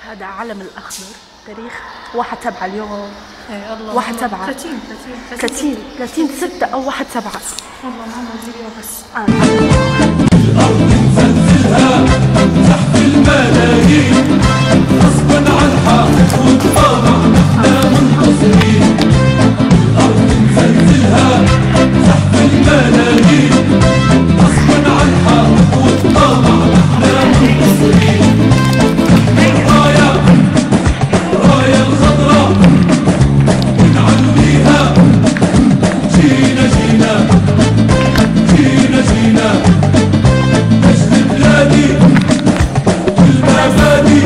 هذا علم الأخضر. تاريخ 1/7 اليوم. ايه الله. 1/7 30/6 أو 1/7. والله ماما زيها بس. الأرض نزلزلها تحت الملايين غصبا عن حق والطمع نحنا منتصرين. الأرض نزلزلها تحت الملايين غصبا عن حق والطمع نحنا منتصرين. الراية الخضراء بنعليها جينا جينا جينا جينا نجد بلادي والمبادئ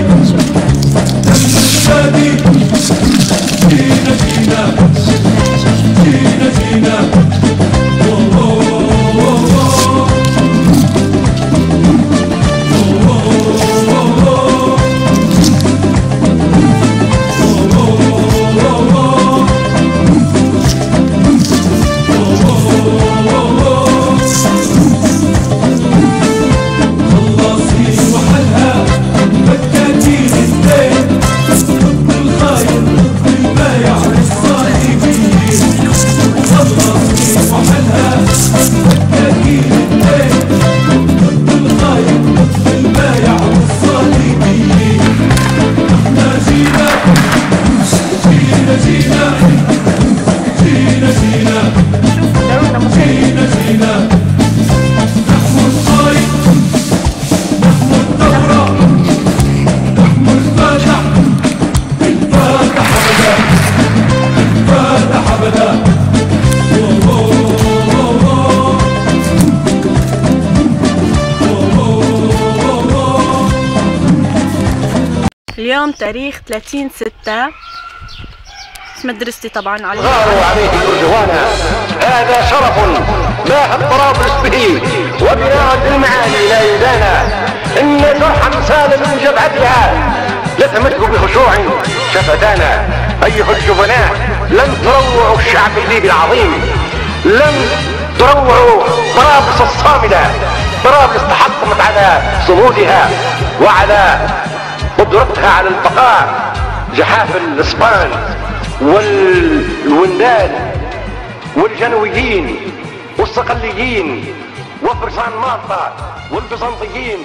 دم بلادي جينا جينا جينا جينا. اليوم تاريخ 30/6. اسم مدرستي طبعا على غاروا عليه الأردوانا. هذا شرف ما طرابلس به وبناء المعالي لا يدانا. إن جرحا سال من جبهتها لتمته بخشوع شفتانا. أيها الجبناء لن تروعوا الشعب الليبي العظيم، لن تروعوا طرابلس الصامدة. طرابلس تحطمت على صمودها وعلى قدرتها على البقاء. جحافل الاسبان والونداد والجنويين والصقليين وفرسان مالطا والبيزنطيين.